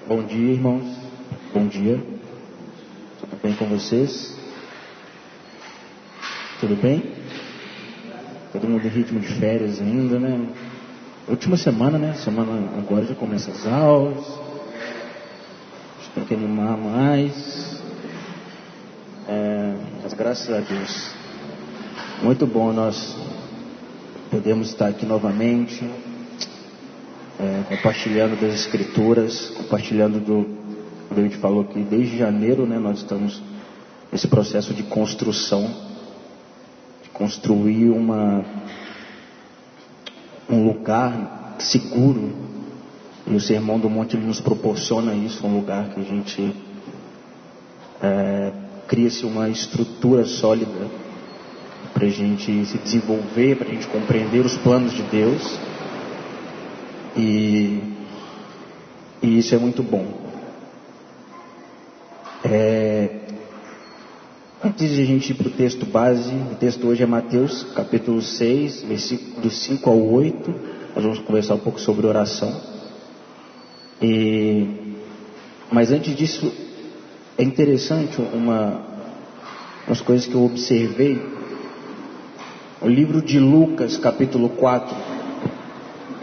Bom dia, irmãos. Bom dia. Tudo bem com vocês? Tudo bem? Todo mundo em ritmo de férias ainda, né? Última semana, né? Semana agora já começa as aulas. A gente tem que animar mais. Mas graças a Deus, muito bom nós podemos estar aqui novamente, compartilhando das Escrituras, compartilhando como a gente falou aqui, desde janeiro, né? Nós estamos nesse processo de construção, de construir um lugar seguro, e o Sermão do Monte ele nos proporciona isso, um lugar que a gente cria-se uma estrutura sólida para a gente se desenvolver, para a gente compreender os planos de Deus, e isso é muito bom. Antes de a gente ir para o texto base, o texto hoje é Mateus capítulo 6, versículos 5 ao 8. Nós vamos conversar um pouco sobre oração. Mas antes disso, é interessante umas coisas que eu observei. O livro de Lucas capítulo 4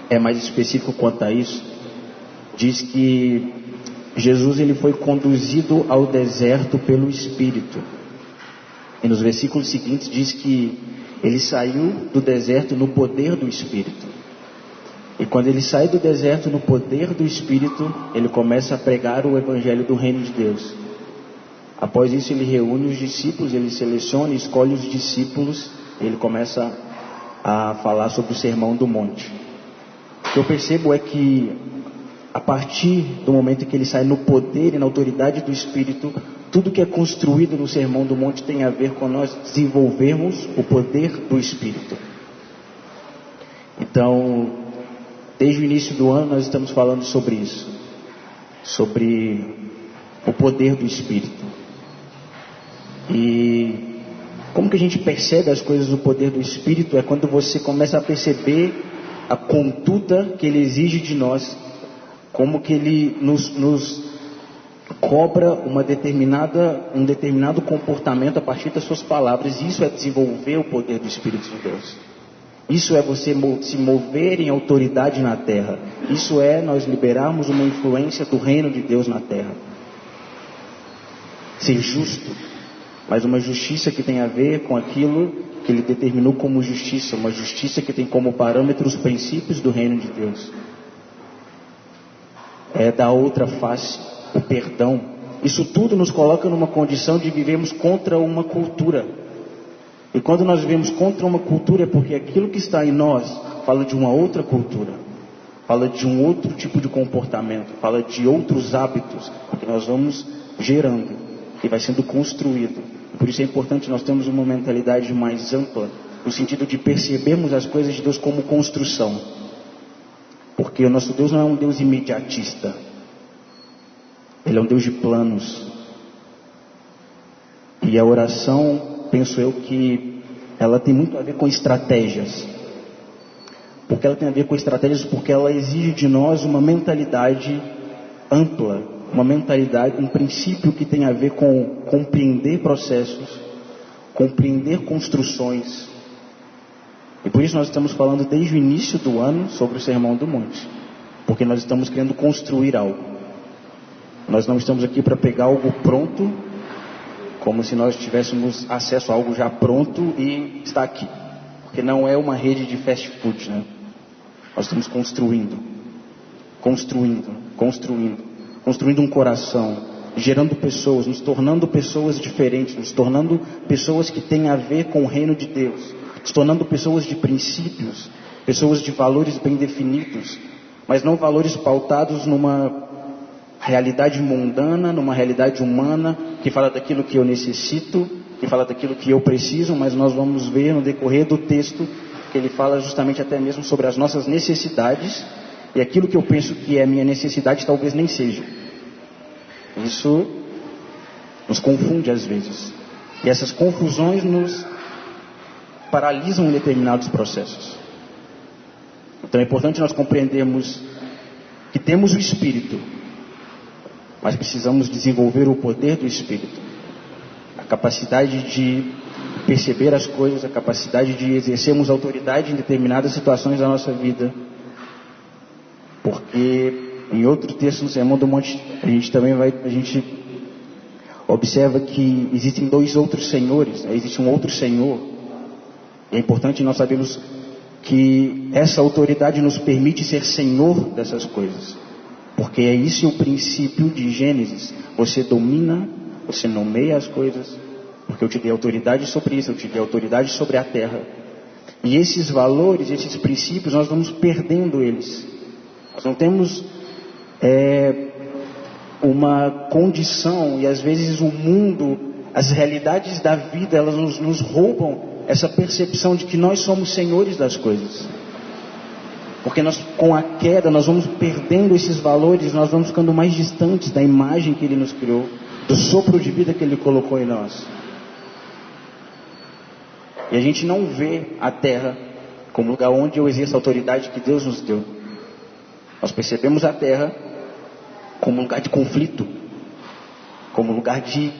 é mais específico quanto a isso. Diz que Jesus ele foi conduzido ao deserto pelo Espírito. E nos versículos seguintes diz que ele saiu do deserto no poder do Espírito. E quando ele sai do deserto no poder do Espírito, ele começa a pregar o Evangelho do Reino de Deus. Após isso ele reúne os discípulos, ele seleciona e escolhe os discípulos, e ele começa a falar sobre o Sermão do Monte. O que eu percebo é que a partir do momento em que ele sai no poder e na autoridade do Espírito, tudo que é construído no Sermão do Monte tem a ver com nós desenvolvermos o poder do Espírito. Então, desde o início do ano nós estamos falando sobre isso, sobre o poder do Espírito. E como que a gente percebe as coisas do poder do Espírito? É quando você começa a perceber a conduta que ele exige de nós, como que ele nos cobra um determinado comportamento a partir das suas palavras. Isso é desenvolver o poder do Espírito de Deus. Isso é você se mover em autoridade na terra. Isso é nós liberarmos uma influência do reino de Deus na terra. Ser justo, mas uma justiça que tem a ver com aquilo que ele determinou como justiça, uma justiça que tem como parâmetro os princípios do reino de Deus. É da outra face, o perdão. Isso tudo nos coloca numa condição de vivermos contra uma cultura. E quando nós vivemos contra uma cultura é porque aquilo que está em nós fala de uma outra cultura, fala de um outro tipo de comportamento, fala de outros hábitos que nós vamos gerando e vai sendo construído. Por isso é importante nós termos uma mentalidade mais ampla, no sentido de percebermos as coisas de Deus como construção. Porque o nosso Deus não é um Deus imediatista. Ele é um Deus de planos. E a oração, penso eu que ela tem muito a ver com estratégias. Porque ela tem a ver com estratégias porque ela exige de nós uma mentalidade ampla, uma mentalidade, um princípio que tem a ver com compreender processos, compreender construções. E por isso nós estamos falando desde o início do ano sobre o Sermão do Monte. Porque nós estamos querendo construir algo. Nós não estamos aqui para pegar algo pronto, como se nós tivéssemos acesso a algo já pronto e está aqui. Porque não é uma rede de fast food, né? Nós estamos construindo um coração, gerando pessoas, nos tornando pessoas diferentes, nos tornando pessoas que têm a ver com o reino de Deus, nos tornando pessoas de princípios, pessoas de valores bem definidos, mas não valores pautados numa realidade mundana, numa realidade humana, que fala daquilo que eu necessito, que fala daquilo que eu preciso, mas nós vamos ver no decorrer do texto que ele fala justamente até mesmo sobre as nossas necessidades, e aquilo que eu penso que é minha necessidade talvez nem seja. Isso nos confunde às vezes, e essas confusões nos paralisam em determinados processos. Então é importante nós compreendermos que temos o Espírito, mas precisamos desenvolver o poder do Espírito, a capacidade de perceber as coisas, a capacidade de exercermos autoridade em determinadas situações da nossa vida, porque em outro texto no Sermão do Monte a gente observa que existem dois outros senhores, né? Existe um outro Senhor, e é importante nós sabermos que essa autoridade nos permite ser Senhor dessas coisas, porque é isso o princípio de Gênesis. Você domina, você nomeia as coisas, porque eu te dei autoridade sobre isso, eu te dei autoridade sobre a terra. E esses valores, esses princípios, nós vamos perdendo eles. Nós não temos uma condição, e às vezes o mundo, as realidades da vida, elas nos roubam essa percepção de que nós somos senhores das coisas. Porque com a queda, nós vamos perdendo esses valores, nós vamos ficando mais distantes da imagem que Ele nos criou, do sopro de vida que Ele colocou em nós. E a gente não vê a terra como lugar onde eu exerço a autoridade que Deus nos deu. Nós percebemos a terra como lugar de conflito, como lugar de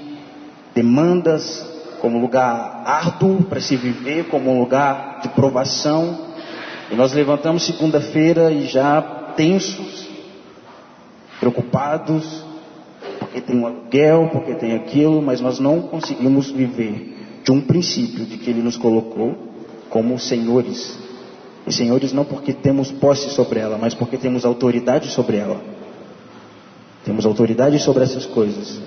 demandas, como lugar árduo para se viver, como um lugar de provação. E nós levantamos segunda-feira e já tensos, preocupados, porque tem um aluguel, porque tem aquilo, mas nós não conseguimos viver de um princípio de que Ele nos colocou como senhores. E senhores não porque temos posse sobre ela, mas porque temos autoridade sobre ela. Temos autoridade sobre essas coisas.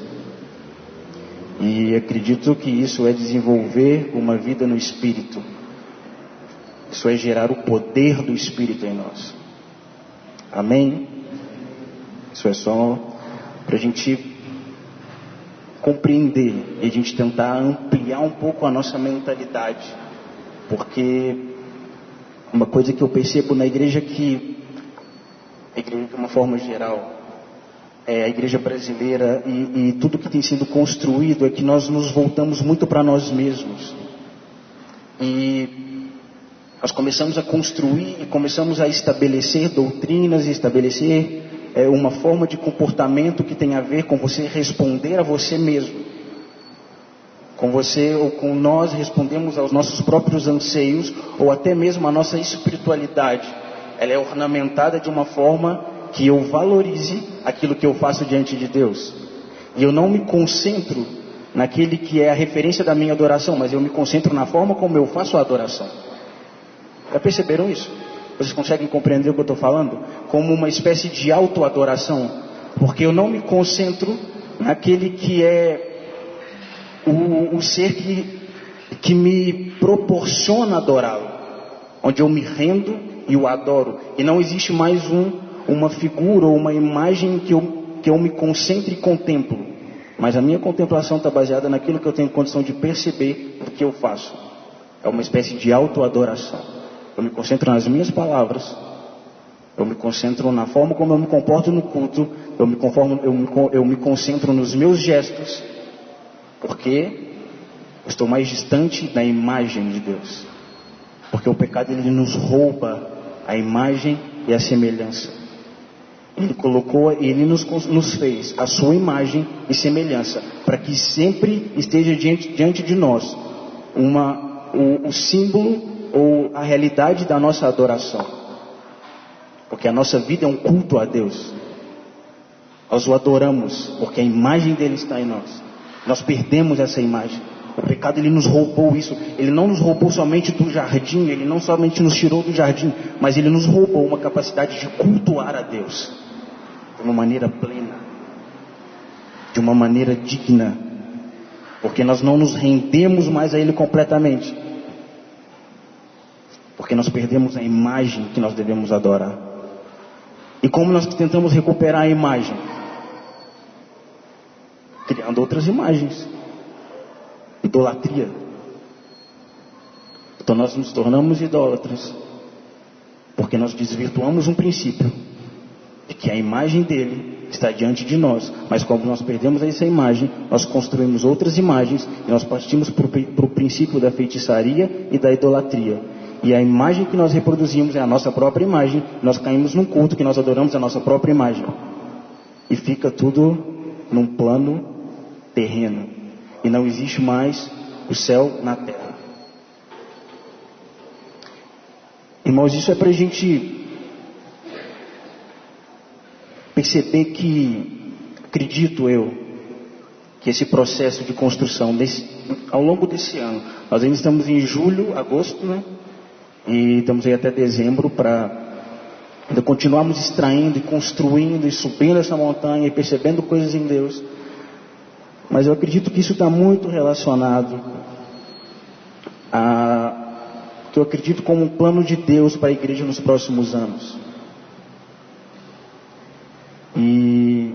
E acredito que isso é desenvolver uma vida no Espírito. Isso é gerar o poder do Espírito em nós. Amém? Isso é só para a gente compreender e a gente tentar ampliar um pouco a nossa mentalidade. Porque uma coisa que eu percebo na igreja a igreja de uma forma geral, a igreja brasileira e tudo que tem sido construído é que nós nos voltamos muito para nós mesmos. E nós começamos a construir e começamos a estabelecer doutrinas e estabelecer uma forma de comportamento que tem a ver com você responder a você mesmo. Com você ou com nós respondemos aos nossos próprios anseios ou até mesmo a nossa espiritualidade. Ela é ornamentada de uma forma que eu valorize aquilo que eu faço diante de Deus. E eu não me concentro naquele que é a referência da minha adoração, mas eu me concentro na forma como eu faço a adoração. Já perceberam isso? Vocês conseguem compreender o que eu estou falando? Como uma espécie de autoadoração. Porque eu não me concentro naquele que é o ser que me proporciona adorá-lo. Onde eu me rendo e o adoro. E não existe mais uma figura ou uma imagem que eu me concentre e contemplo. Mas a minha contemplação está baseada naquilo que eu tenho condição de perceber do que eu faço. É uma espécie de autoadoração. Eu me concentro nas minhas palavras. Eu me concentro na forma como eu me comporto no culto. Eu me concentro nos meus gestos. Porque eu estou mais distante da imagem de Deus. Porque o pecado ele nos rouba a imagem e a semelhança. Ele nos fez a sua imagem e semelhança, para que sempre esteja diante de nós o símbolo ou a realidade da nossa adoração. Porque a nossa vida é um culto a Deus. Nós o adoramos porque a imagem dele está em nós. Nós perdemos essa imagem. O pecado ele nos roubou isso. Ele não nos roubou somente do jardim, ele não somente nos tirou do jardim, mas ele nos roubou uma capacidade de cultuar a Deus de uma maneira plena, de uma maneira digna, porque nós não nos rendemos mais a Ele completamente, porque nós perdemos a imagem que nós devemos adorar. E como nós tentamos recuperar a imagem? Criando outras imagens. Idolatria. Então nós nos tornamos idólatras, porque nós desvirtuamos um princípio de que a imagem dele está diante de nós, mas como nós perdemos essa imagem, nós construímos outras imagens e nós partimos para o princípio da feitiçaria e da idolatria. E a imagem que nós reproduzimos é a nossa própria imagem. Nós caímos num culto que nós adoramos a nossa própria imagem. E fica tudo num plano terreno. E não existe mais o céu na terra. Irmãos, isso é para a gente perceber que, acredito eu, que esse processo de construção, ao longo desse ano, nós ainda estamos em julho, agosto, né? E estamos aí até dezembro para ainda continuarmos extraindo e construindo e subindo essa montanha e percebendo coisas em Deus. Mas eu acredito que isso está muito relacionado a que eu acredito como um plano de Deus para a igreja nos próximos anos. E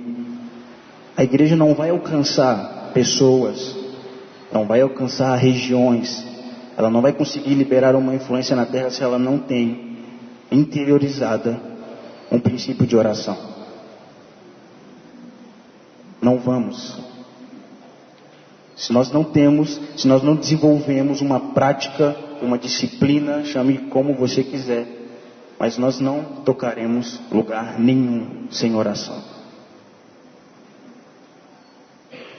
a igreja não vai alcançar pessoas, não vai alcançar regiões, ela não vai conseguir liberar uma influência na terra se ela não tem interiorizada um princípio de oração. Não vamos. Se nós não desenvolvemos uma prática, uma disciplina, chame como você quiser, mas nós não tocaremos lugar nenhum sem oração.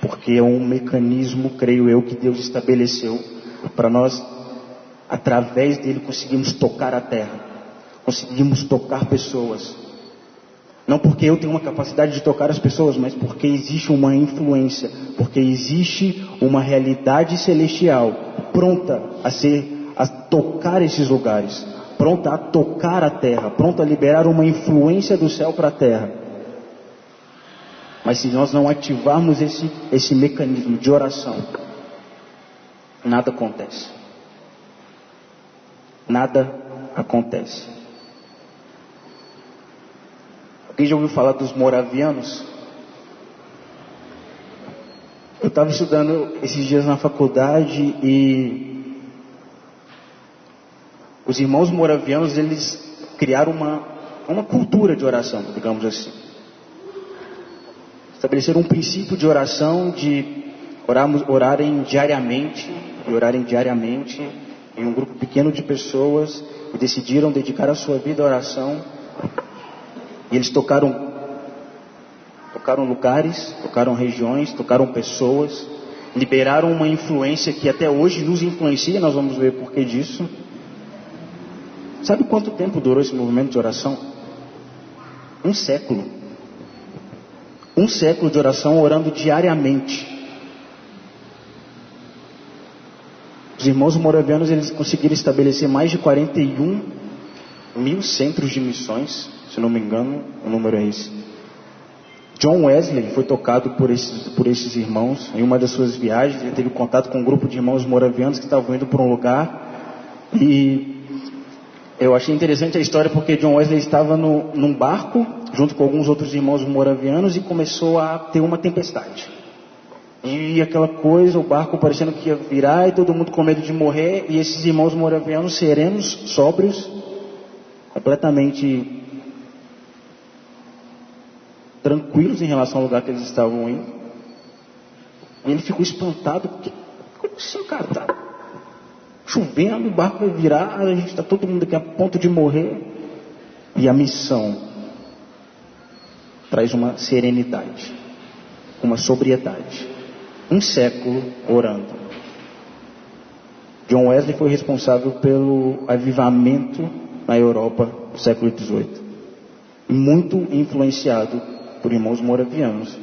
Porque é um mecanismo, creio eu, que Deus estabeleceu para nós, através dele, conseguirmos tocar a terra, conseguimos tocar pessoas. Não porque eu tenho uma capacidade de tocar as pessoas, mas porque existe uma influência, porque existe uma realidade celestial pronta a tocar esses lugares, pronta a tocar a terra, pronta a liberar uma influência do céu para a terra. Mas se nós não ativarmos esse mecanismo de oração, nada acontece. Nada acontece. Alguém já ouviu falar dos moravianos? Eu estava estudando esses dias na faculdade e os irmãos moravianos, eles criaram uma cultura de oração, digamos assim. Estabeleceram um princípio de oração, de orarem diariamente em um grupo pequeno de pessoas, e decidiram dedicar a sua vida à oração. E eles tocaram lugares, tocaram regiões, tocaram pessoas, liberaram uma influência que até hoje nos influencia, nós vamos ver por que disso. Sabe quanto tempo durou esse movimento de oração? 1 século. 1 século de oração, orando diariamente. Os irmãos moravianos, eles conseguiram estabelecer mais de 41 mil centros de missões, se não me engano, o número é esse. John Wesley foi tocado por esses irmãos em uma das suas viagens. Ele teve contato com um grupo de irmãos moravianos que estavam indo para um lugar, e eu achei interessante a história porque John Wesley estava num barco junto com alguns outros irmãos moravianos e começou a ter uma tempestade. E aquela coisa, o barco parecendo que ia virar e todo mundo com medo de morrer, e esses irmãos moravianos serenos, sóbrios, completamente tranquilos em relação ao lugar que eles estavam indo. E ele ficou espantado, porque como assim, cara, tá chovendo, o barco vai virar, a gente está todo mundo aqui a ponto de morrer. E a missão traz uma serenidade, uma sobriedade. 1 século orando. John Wesley foi responsável pelo avivamento na Europa do século XVIII. Muito influenciado por irmãos moravianos,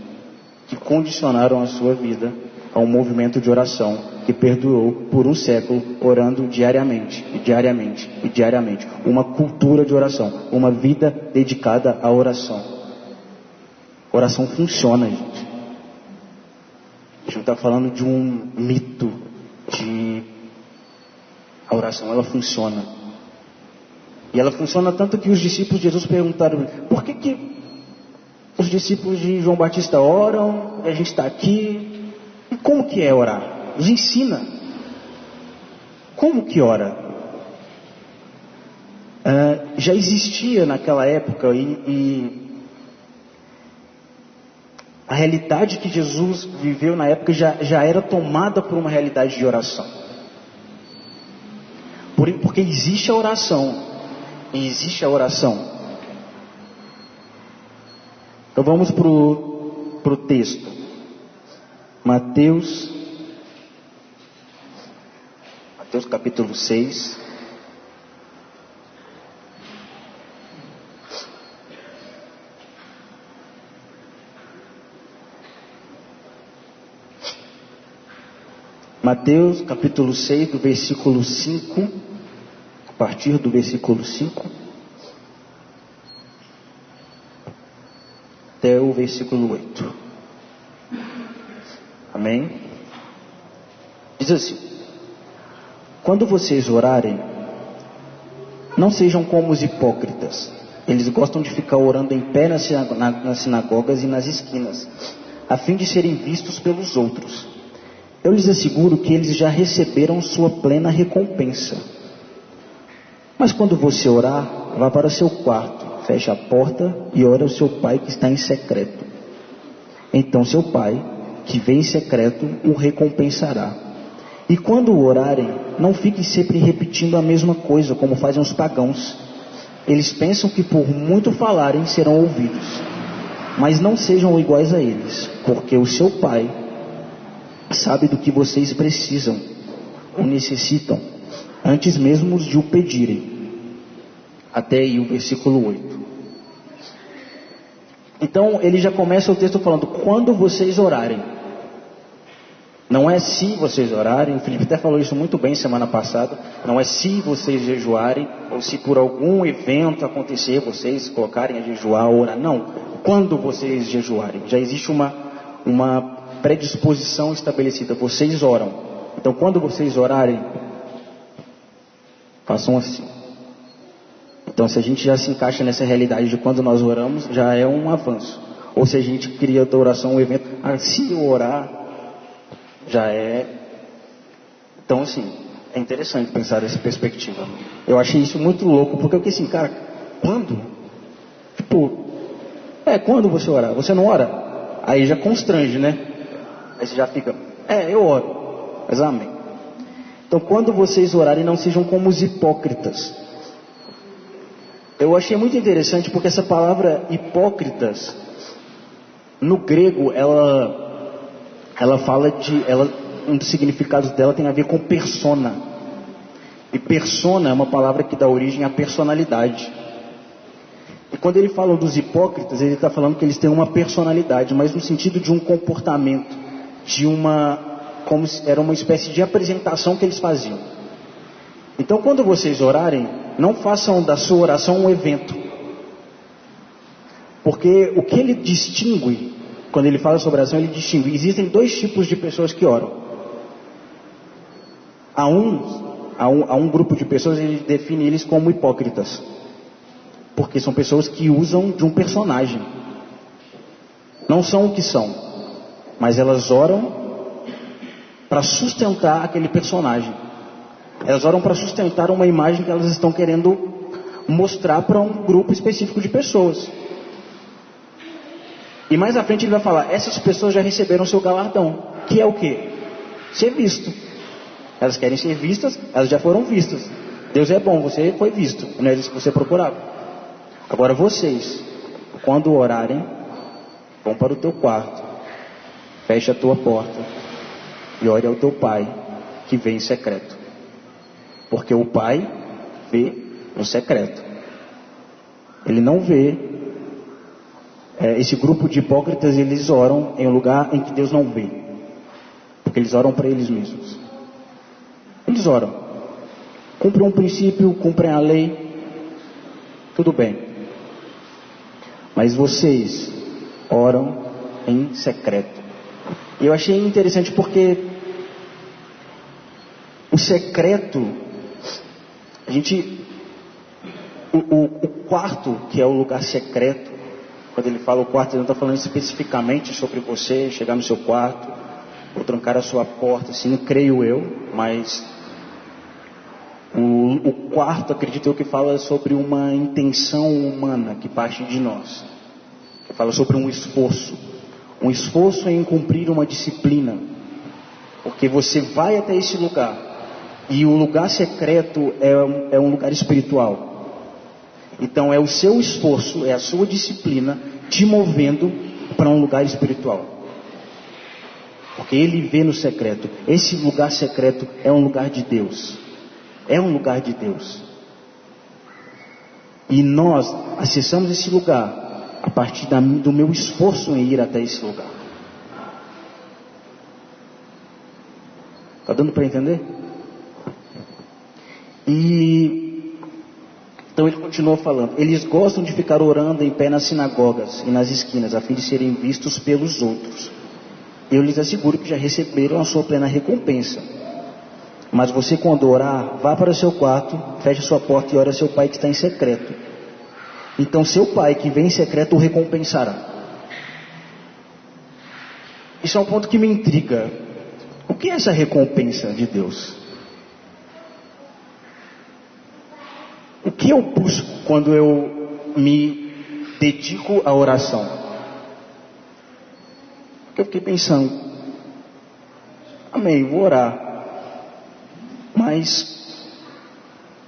que condicionaram a sua vida a um movimento de oração que perdurou por 1 século, orando diariamente, e diariamente, e diariamente. Uma cultura de oração, uma vida dedicada à oração. Oração funciona, gente. A gente não está falando de um mito, a oração, ela funciona. E ela funciona tanto que os discípulos de Jesus perguntaram: por que os discípulos de João Batista oram, e a gente está aqui? E como que é orar? Nos ensina. Como que ora? Já existia naquela época e a realidade que Jesus viveu na época já era tomada por uma realidade de oração. Porque existe a oração e existe a oração. Então vamos para o texto. Mateus capítulo 6. Mateus capítulo 6, do versículo 5, a partir do versículo 5 até o versículo 8. Amém? Diz assim: quando vocês orarem, não sejam como os hipócritas. Eles gostam de ficar orando em pé nas sinagogas e nas esquinas, a fim de serem vistos pelos outros. Eu lhes asseguro que eles já receberam sua plena recompensa. Mas quando você orar, vá para o seu quarto, feche a porta e ore ao seu pai que está em secreto. Então seu pai, que vê em secreto, o recompensará. E quando orarem, não fiquem sempre repetindo a mesma coisa, como fazem os pagãos. Eles pensam que por muito falarem serão ouvidos. Mas não sejam iguais a eles, porque o seu pai sabe do que vocês precisam ou necessitam, antes mesmo de o pedirem. Até aí o versículo 8. Então ele já começa o texto falando: quando vocês orarem. Não é se vocês orarem. O Felipe até falou isso muito bem semana passada. Não é se vocês jejuarem, ou se por algum evento acontecer vocês colocarem a jejuar ou orar. Não, quando vocês jejuarem. Já existe uma predisposição estabelecida. Vocês oram. Então quando vocês orarem, façam assim. Então se a gente já se encaixa nessa realidade de quando nós oramos, já é um avanço. Ou se a gente cria da oração um evento, se eu orar, já é. Então assim, é interessante pensar dessa perspectiva. Eu achei isso muito louco, porque eu fiquei assim, cara, quando? Quando você orar? Você não ora? Aí já constrange, né? Aí você já fica, eu oro. Mas amém. Então quando vocês orarem, não sejam como os hipócritas. Eu achei muito interessante porque essa palavra hipócritas, no grego, ela fala um dos significados dela tem a ver com persona. E persona é uma palavra que dá origem à personalidade. E quando ele fala dos hipócritas, ele está falando que eles têm uma personalidade, mas no sentido de um comportamento, como se era uma espécie de apresentação que eles faziam. Então quando vocês orarem, não façam da sua oração um evento. Porque o que ele distingue, quando ele fala sobre oração, ele distingue. Existem dois tipos de pessoas que oram. Há um grupo de pessoas, ele define eles como hipócritas. Porque são pessoas que usam de um personagem. Não são o que são. Mas elas oram para sustentar aquele personagem. Elas oram para sustentar uma imagem que elas estão querendo mostrar para um grupo específico de pessoas. E mais à frente ele vai falar, essas pessoas já receberam seu galardão. Que é o quê? Ser visto. Elas querem ser vistas, elas já foram vistas. Deus é bom, você foi visto. Não é isso que você procurava. Agora vocês, quando orarem, vão para o teu quarto. Feche a tua porta e ore ao teu pai que vê em secreto. Porque o pai vê no secreto. Ele não vê. Esse grupo de hipócritas, eles oram em um lugar em que Deus não vê. Porque eles oram para eles mesmos. Eles oram. Cumprem um princípio, cumprem a lei. Tudo bem. Mas vocês oram em secreto. E eu achei interessante porque o secreto, o quarto, que é o lugar secreto, quando ele fala o quarto, ele não está falando especificamente sobre você chegar no seu quarto, ou trancar a sua porta, assim, creio eu, mas o quarto, acredito eu, que fala sobre uma intenção humana que parte de nós, que fala sobre um esforço em cumprir uma disciplina, porque você vai até esse lugar, e o lugar secreto é um lugar espiritual. Então é o seu esforço, é a sua disciplina te movendo para um lugar espiritual. Porque Ele vê no secreto. Esse lugar secreto é um lugar de Deus. É um lugar de Deus. E nós acessamos esse lugar a partir do meu esforço em ir até esse lugar. Está dando para entender? E então ele continuou falando: eles gostam de ficar orando em pé nas sinagogas e nas esquinas, a fim de serem vistos pelos outros. Eu lhes asseguro que já receberam a sua plena recompensa. Mas você, quando orar, vá para o seu quarto, feche a sua porta e ore a seu pai que está em secreto. Então seu pai que vem em secreto o recompensará. Isso é um ponto que me intriga. O que é essa recompensa de Deus? O que eu busco quando eu me dedico à oração? Porque eu fiquei pensando, amém, vou orar. Mas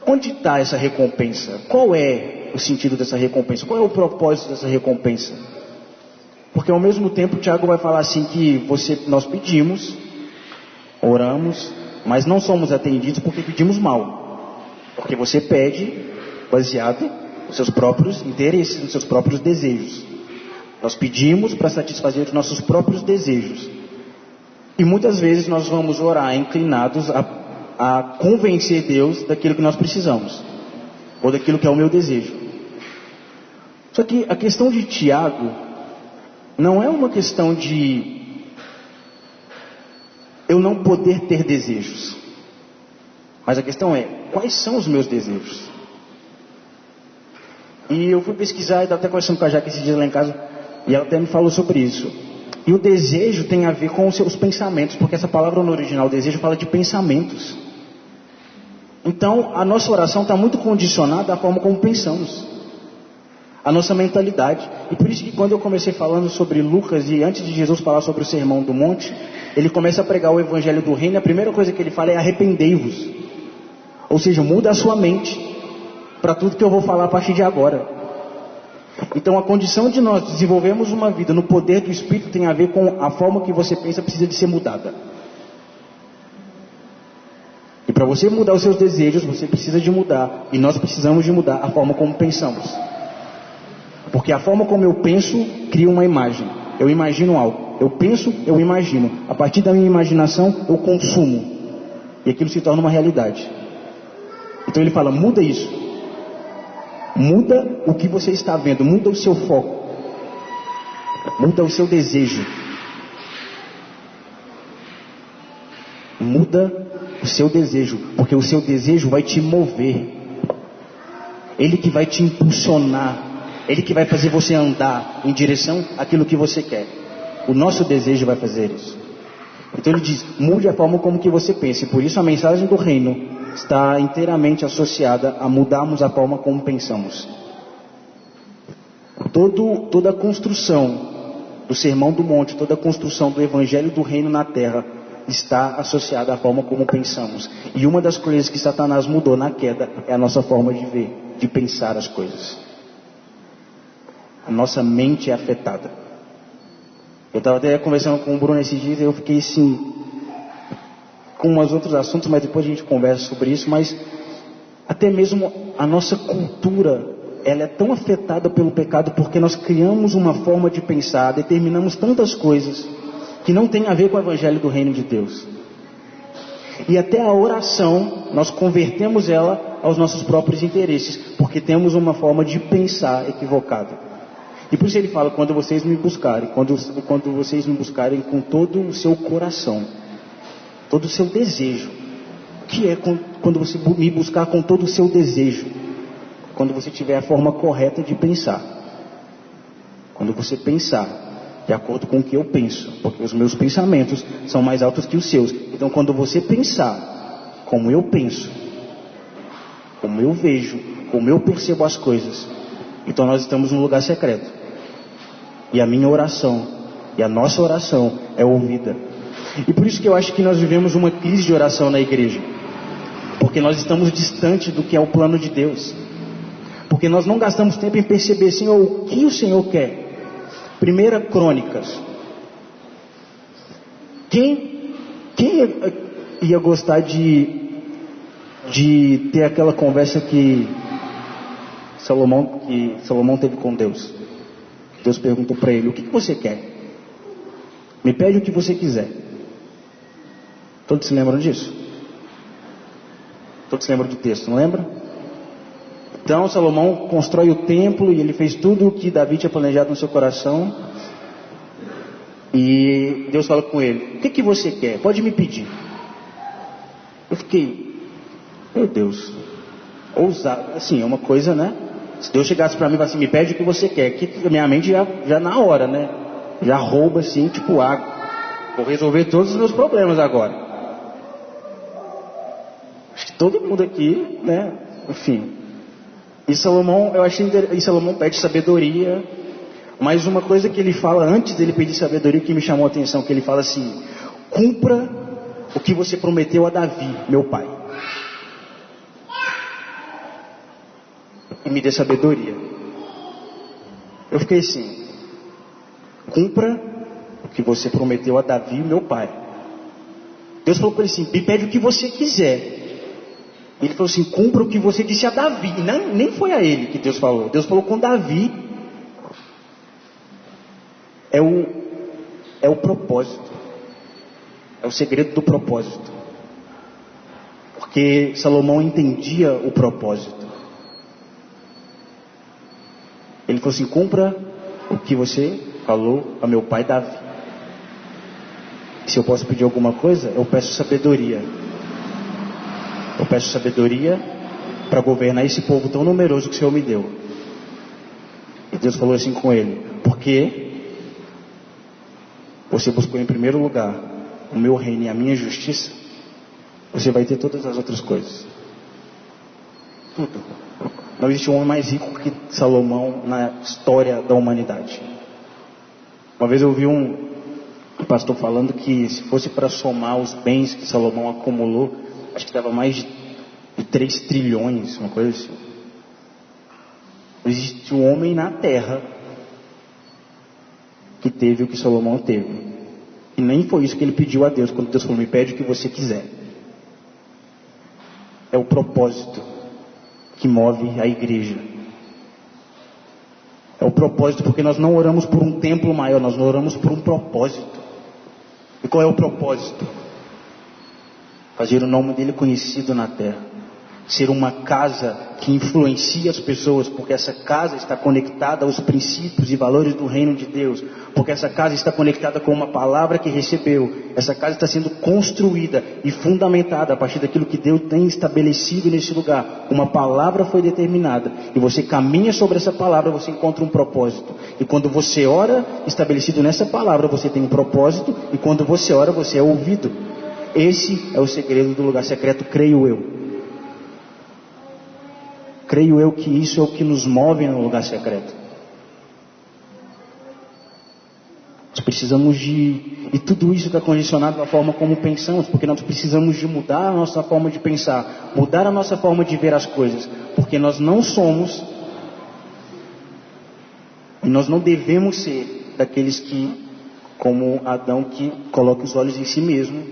onde está essa recompensa? Qual é o sentido dessa recompensa? Qual é o propósito dessa recompensa? Porque ao mesmo tempo Tiago vai falar assim que nós pedimos, oramos, mas não somos atendidos porque pedimos mal. Porque você pede baseado nos seus próprios interesses, nos seus próprios desejos. Nós pedimos para satisfazer os nossos próprios desejos. E muitas vezes nós vamos orar inclinados a convencer Deus daquilo que nós precisamos, ou daquilo que é o meu desejo. Só que a questão de Tiago não é uma questão de eu não poder ter desejos, mas a questão é, quais são os meus desejos? E eu fui pesquisar e estava até conversando com a Jaque esses dias lá em casa, e ela até me falou sobre isso. E o desejo tem a ver com os seus pensamentos, porque essa palavra no original, desejo, fala de pensamentos. Então, a nossa oração está muito condicionada à forma como pensamos, a nossa mentalidade. E por isso que quando eu comecei falando sobre Lucas, e antes de Jesus falar sobre o Sermão do Monte, ele começa a pregar o Evangelho do Reino, e a primeira coisa que ele fala é arrependei-vos. Ou seja, muda a sua mente para tudo que eu vou falar a partir de agora. Então a condição de nós desenvolvermos uma vida no poder do Espírito tem a ver com a forma que você pensa precisa de ser mudada. E para você mudar os seus desejos, você precisa de mudar, e nós precisamos de mudar a forma como pensamos. Porque a forma como eu penso cria uma imagem. Eu imagino algo. Eu penso, eu imagino. A partir da minha imaginação, eu consumo. E aquilo se torna uma realidade. Então ele fala, muda isso. Muda o que você está vendo, muda o seu foco, muda o seu desejo, muda o seu desejo, porque o seu desejo vai te mover, ele que vai te impulsionar, ele que vai fazer você andar em direção àquilo que você quer. O nosso desejo vai fazer isso. Então ele diz, mude a forma como que você pensa, e por isso a mensagem do reino está inteiramente associada a mudarmos a forma como pensamos. Toda a construção do Sermão do Monte, toda a construção do Evangelho do Reino na Terra está associada à forma como pensamos. E uma das coisas que Satanás mudou na queda é a nossa forma de ver, de pensar as coisas. A nossa mente é afetada. Eu estava até conversando com o Bruno esses dias e eu fiquei assim, com uns outros assuntos, mas depois a gente conversa sobre isso, mas até mesmo a nossa cultura, ela é tão afetada pelo pecado porque nós criamos uma forma de pensar, determinamos tantas coisas que não tem a ver com o Evangelho do Reino de Deus. E até a oração, nós convertemos ela aos nossos próprios interesses, porque temos uma forma de pensar equivocada. E por isso ele fala, quando vocês me buscarem, quando vocês me buscarem com todo o seu coração, todo o seu desejo. O que é quando você me buscar com todo o seu desejo? Quando você tiver a forma correta de pensar. Quando você pensar de acordo com o que eu penso, porque os meus pensamentos são mais altos que os seus. Então quando você pensar como eu penso, como eu vejo, como eu percebo as coisas, então nós estamos num lugar secreto. E a minha oração, e a nossa oração é ouvida. E por isso que eu acho que nós vivemos uma crise de oração na igreja. Porque nós estamos distante do que é o plano de Deus. Porque nós não gastamos tempo em perceber, Senhor, o que o Senhor quer. 1 Crônicas, Quem ia gostar de ter aquela conversa que Salomão teve com Deus? Deus perguntou para ele: o que você quer? Me pede o que você quiser. Todos se lembram disso? Todos se lembram do texto, não lembra? Então Salomão constrói o templo e ele fez tudo o que Davi tinha planejado no seu coração. E Deus fala com ele: o que você quer? Pode me pedir. Eu fiquei, meu Deus, ousado. Assim, é uma coisa, né? Se Deus chegasse para mim e falasse: me pede o que você quer, que minha mente já na hora, né? Já rouba assim, tipo, vou resolver todos os meus problemas agora. Acho que todo mundo aqui, né? Enfim. E Salomão pede sabedoria. Mas uma coisa que ele fala antes dele pedir sabedoria que me chamou a atenção, que ele fala assim: cumpra o que você prometeu a Davi, meu pai, e me dê sabedoria. Eu fiquei assim: cumpra o que você prometeu a Davi, meu pai. Deus falou para ele assim: me pede o que você quiser. Ele falou assim: cumpra o que você disse a Davi. Nem foi a ele que Deus falou. Deus falou com Davi. É o propósito. É o segredo do propósito. Porque Salomão entendia o propósito. Ele falou assim: cumpra o que você falou a meu pai Davi. Se eu posso pedir alguma coisa, eu peço sabedoria. Eu peço sabedoria para governar esse povo tão numeroso que o Senhor me deu. E Deus falou assim com ele: porque você buscou em primeiro lugar o meu reino e a minha justiça, você vai ter todas as outras coisas. Tudo. Não existe um homem mais rico que Salomão na história da humanidade. Uma vez eu ouvi um pastor falando que se fosse para somar os bens que Salomão acumulou, acho que dava mais de 3 trilhões, uma coisa assim. Não existe um homem na terra que teve o que Salomão teve. E nem foi isso que ele pediu a Deus, quando Deus falou: me pede o que você quiser. É o propósito que move a igreja. É o propósito, porque nós não oramos por um templo maior, nós oramos por um propósito. E qual é o propósito? Fazer o nome dele conhecido na terra. Ser uma casa que influencia as pessoas, porque essa casa está conectada aos princípios e valores do reino de Deus, porque essa casa está conectada com uma palavra que recebeu. Essa casa está sendo construída e fundamentada a partir daquilo que Deus tem estabelecido nesse lugar. Uma palavra foi determinada e você caminha sobre essa palavra, você encontra um propósito. E quando você ora estabelecido nessa palavra, você tem um propósito, e quando você ora, você é ouvido. Esse é o segredo do lugar secreto, creio eu. Creio eu que isso é o que nos move no lugar secreto. Nós precisamos e tudo isso está condicionado à forma como pensamos, porque nós precisamos de mudar a nossa forma de pensar, mudar a nossa forma de ver as coisas, porque nós não somos, e nós não devemos ser daqueles que, como Adão, que coloca os olhos em si mesmo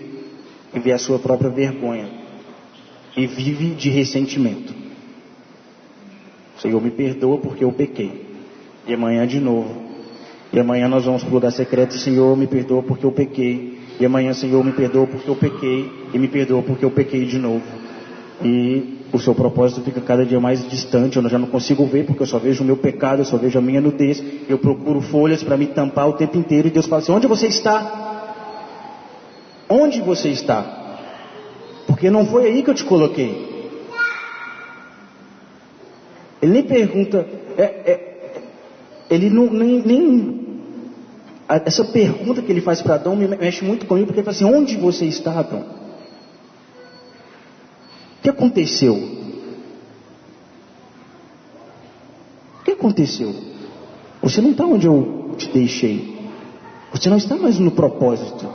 e vê a sua própria vergonha e vive de ressentimento. Senhor, me perdoa porque eu pequei. E amanhã de novo. E amanhã nós vamos para o lugar secreto: Senhor, me perdoa porque eu pequei. E amanhã, Senhor, me perdoa porque eu pequei. E me perdoa porque eu pequei de novo. E o seu propósito fica cada dia mais distante. Eu já não consigo ver, porque eu só vejo o meu pecado, eu só vejo a minha nudez. Eu procuro folhas para me tampar o tempo inteiro. E Deus fala assim: onde você está? Onde você está? Porque não foi aí que eu te coloquei. Ele nem pergunta, ele essa pergunta que ele faz para Adão me mexe muito comigo, porque ele fala assim: onde você está, Adão? O que aconteceu? O que aconteceu? Você não está onde eu te deixei. Você não está mais no propósito.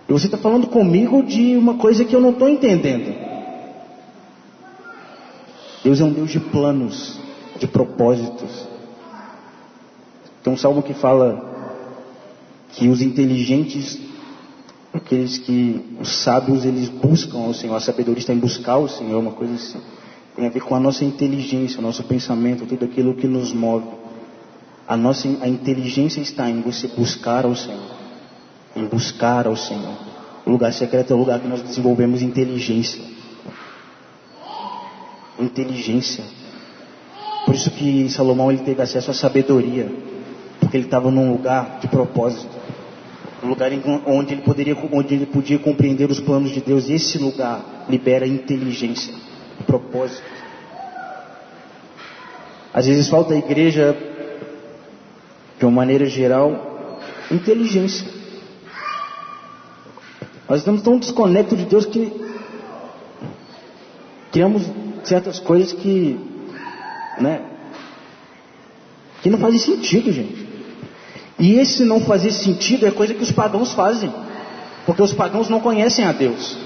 E você está falando comigo de uma coisa que eu não estou entendendo. Deus é um Deus de planos, de propósitos. Tem um salmo que fala que os inteligentes Aqueles que, os sábios, eles buscam ao Senhor. A sabedoria está em buscar o Senhor, uma coisa assim. Tem a ver com a nossa inteligência, o nosso pensamento, tudo aquilo que nos move. A inteligência está em você buscar ao Senhor. Em buscar ao Senhor. O lugar secreto é o lugar que nós desenvolvemos inteligência. Inteligência. Por isso que Salomão ele teve acesso à sabedoria. Porque ele estava num lugar de propósito. Um lugar onde ele podia compreender os planos de Deus. E esse lugar libera inteligência, propósito. Às vezes falta à igreja, de uma maneira geral, inteligência. Nós estamos tão desconectados de Deus que criamos certas coisas que não fazem sentido, gente. E esse não fazer sentido é coisa que os pagãos fazem, porque os pagãos não conhecem a Deus.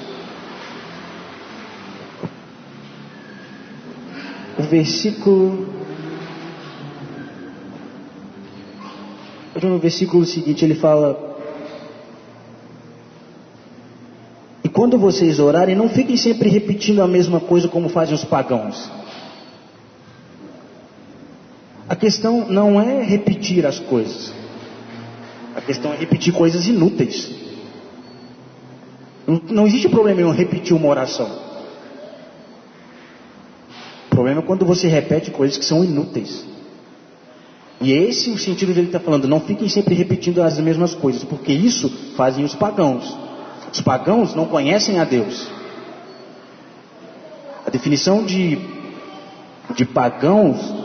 O versículo, no versículo seguinte ele fala: e quando vocês orarem, não fiquem sempre repetindo a mesma coisa como fazem os pagãos. A questão não é repetir as coisas. A questão é repetir coisas inúteis. Não existe problema em repetir uma oração. O problema é quando você repete coisas que são inúteis. E esse é o sentido dele estar falando. Não fiquem sempre repetindo as mesmas coisas, porque isso fazem os pagãos. Os pagãos não conhecem a Deus. A definição de pagãos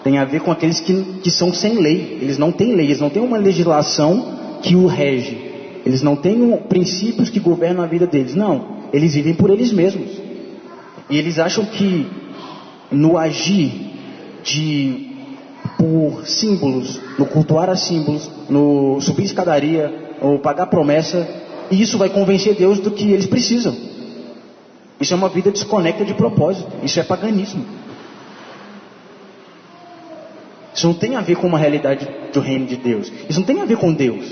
tem a ver com aqueles que são sem lei. Eles não têm lei, eles não têm uma legislação que o rege. Eles não têm princípios que governam a vida deles. Não, eles vivem por eles mesmos. E eles acham que no agir por símbolos, no cultuar a símbolos, no subir escadaria, ou pagar promessa, isso vai convencer Deus do que eles precisam. Isso é uma vida desconecta de propósito. Isso é paganismo. Isso não tem a ver com uma realidade do reino de Deus. Isso não tem a ver com Deus.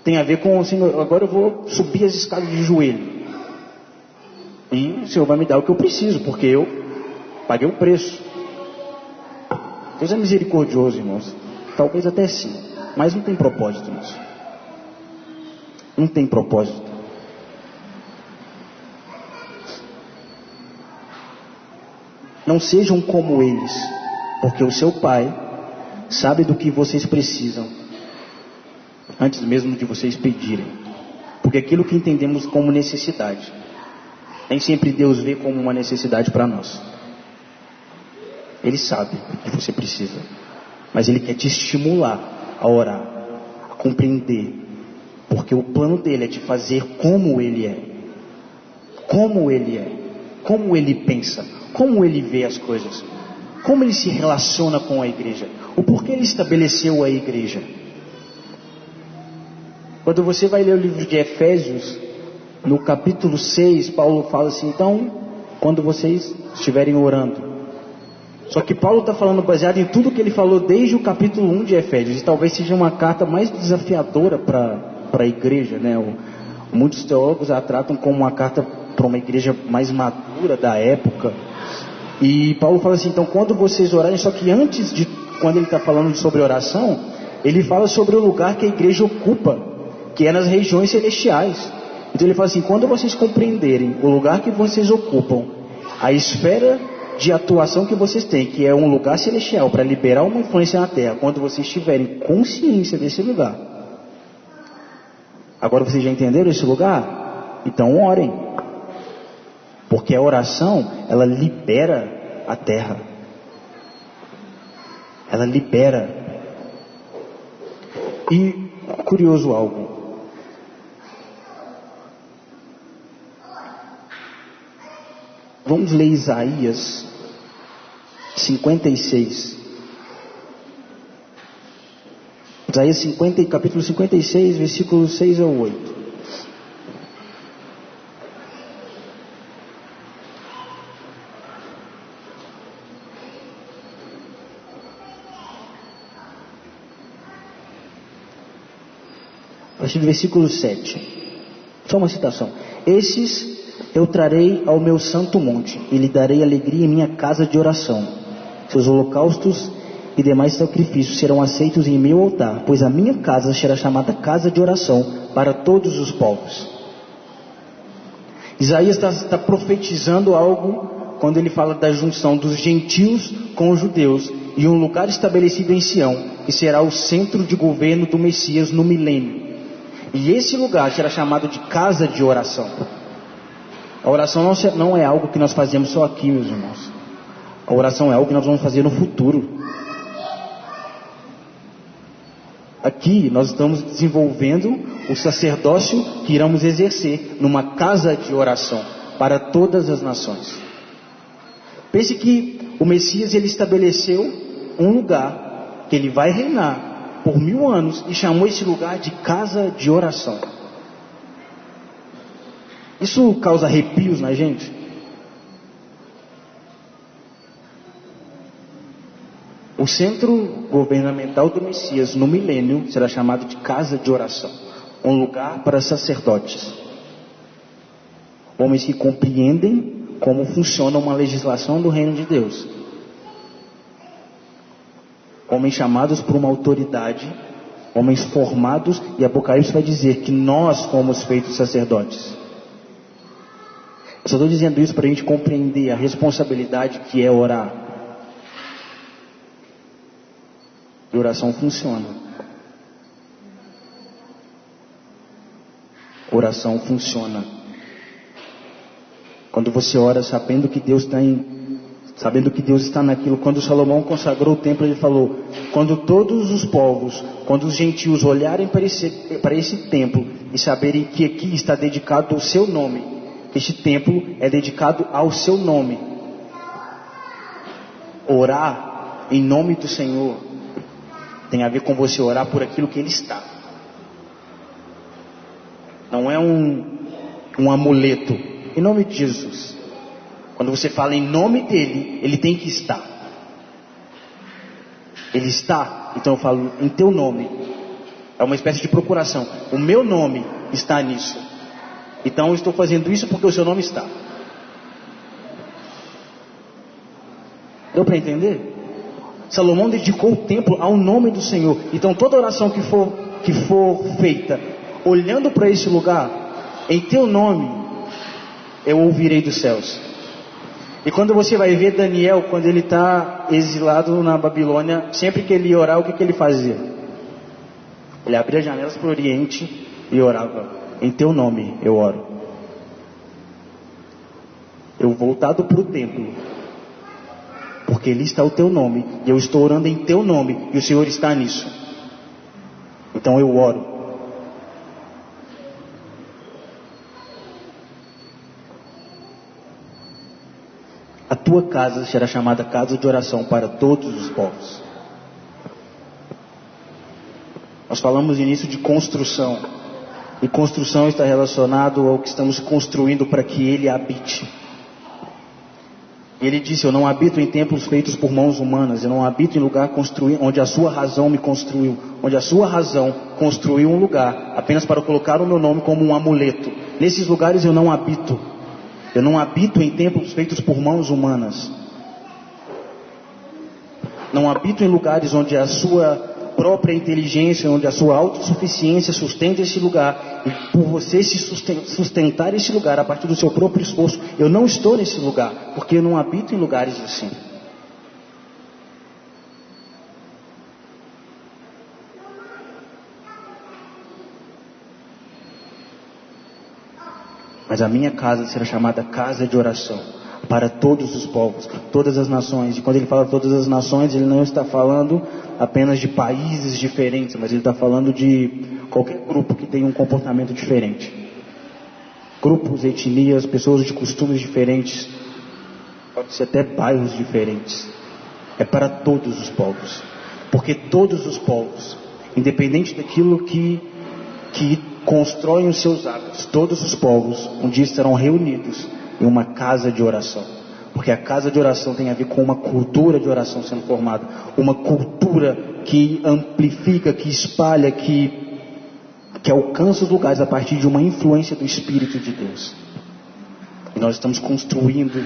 Tem a ver com assim, agora eu vou subir as escadas de joelho. E o Senhor vai me dar o que eu preciso, porque eu paguei o preço. Deus é misericordioso, irmãos. Talvez até sim. Mas não tem propósito nisso. Não tem propósito. Não sejam como eles, porque o seu Pai sabe do que vocês precisam, antes mesmo de vocês pedirem. Porque aquilo que entendemos como necessidade, nem sempre Deus vê como uma necessidade para nós. Ele sabe o que você precisa, mas Ele quer te estimular a orar, a compreender, porque o plano dele é te fazer como Ele é, como Ele é, como Ele pensa, como Ele vê as coisas, como Ele se relaciona com a igreja, o porquê Ele estabeleceu a igreja. Quando você vai ler o livro de Efésios, no capítulo 6, Paulo fala assim: então, quando vocês estiverem orando. Só que Paulo está falando baseado em tudo que ele falou desde o capítulo 1 de Efésios. E talvez seja uma carta mais desafiadora para a igreja, né? Muitos teólogos a tratam como uma carta para uma igreja mais madura da época. E Paulo fala assim: então quando vocês orarem, só que antes de, quando ele está falando sobre oração, ele fala sobre o lugar que a igreja ocupa, que é nas regiões celestiais. Então ele fala assim: quando vocês compreenderem o lugar que vocês ocupam, a esfera de atuação que vocês têm, que é um lugar celestial, para liberar uma influência na terra, quando vocês tiverem consciência desse lugar. Agora vocês já entenderam esse lugar? Então orem. Porque a oração, ela libera a terra. Ela libera. E, curioso algo. Vamos ler Isaías 56. Isaías 50, capítulo 56, versículos 6 ao 8. A partir do versículo 7. Só uma citação. Esses eu trarei ao meu santo monte, e lhe darei alegria em minha casa de oração. Seus holocaustos e demais sacrifícios serão aceitos em meu altar, pois a minha casa será chamada casa de oração para todos os povos. Isaías está profetizando algo quando ele fala da junção dos gentios com os judeus e um lugar estabelecido em Sião, que será o centro de governo do Messias no milênio. E esse lugar será chamado de casa de oração. A oração não é algo que nós fazemos só aqui, meus irmãos. A oração é algo que nós vamos fazer no futuro. Aqui nós estamos desenvolvendo o sacerdócio que iremos exercer numa casa de oração para todas as nações. Pense que o Messias ele estabeleceu um lugar que ele vai reinar por 1000 anos e chamou esse lugar de casa de oração. Isso causa arrepios na gente? O centro governamental do Messias no milênio será chamado de casa de oração, um lugar para sacerdotes, homens que compreendem como funciona uma legislação do reino de Deus, homens chamados por uma autoridade, homens formados, e Apocalipse vai dizer que nós fomos feitos sacerdotes. Eu só estou dizendo isso para a gente compreender a responsabilidade que é orar. E oração funciona. Oração funciona. Quando você ora sabendo que Deus está naquilo. Quando Salomão consagrou o templo, ele falou: quando todos os povos, quando os gentios olharem para esse templo e saberem que aqui está dedicado ao seu nome, este templo é dedicado ao seu nome. Orar em nome do Senhor tem a ver com você orar por aquilo que Ele está. Não é um amuleto. Em nome de Jesus. Quando você fala em nome dEle, Ele tem que estar. Ele está, então eu falo em teu nome. É uma espécie de procuração. O meu nome está nisso. Então eu estou fazendo isso porque o seu nome está. Deu para entender? Salomão dedicou o templo ao nome do Senhor. Então toda oração que for feita olhando para esse lugar, em teu nome, eu ouvirei dos céus. E quando você vai ver Daniel, quando ele está exilado na Babilônia, sempre que ele ia orar, o que ele fazia? Ele abria as janelas para o Oriente e orava: em teu nome eu oro. Eu voltado para o templo, porque ali está o teu nome, e eu estou orando em teu nome, e o Senhor está nisso. Então eu oro. A tua casa será chamada casa de oração para todos os povos. Nós falamos no início de construção, e construção está relacionado ao que estamos construindo para que Ele habite. Ele disse: eu não habito em templos feitos por mãos humanas, eu não habito em lugar onde a sua razão me construiu, onde a sua razão construiu um lugar apenas para colocar o meu nome como um amuleto. Nesses lugares eu não habito. Eu não habito em templos feitos por mãos humanas. Não habito em lugares onde a sua própria inteligência, onde a sua autossuficiência sustenta esse lugar, e por você se sustentar esse lugar a partir do seu próprio esforço, eu não estou nesse lugar, porque eu não habito em lugares assim. Mas a minha casa será chamada casa de oração para todos os povos, todas as nações. E quando ele fala todas as nações, ele não está falando apenas de países diferentes, mas ele está falando de qualquer grupo que tenha um comportamento diferente. Grupos, etnias, pessoas de costumes diferentes, pode ser até bairros diferentes. É para todos os povos, porque todos os povos, independente daquilo que constroem os seus hábitos, todos os povos um dia estarão reunidos em uma casa de oração, porque a casa de oração tem a ver com uma cultura de oração sendo formada, uma cultura que amplifica, que espalha, que que alcança os lugares a partir de uma influência do Espírito de Deus. E nós estamos construindo,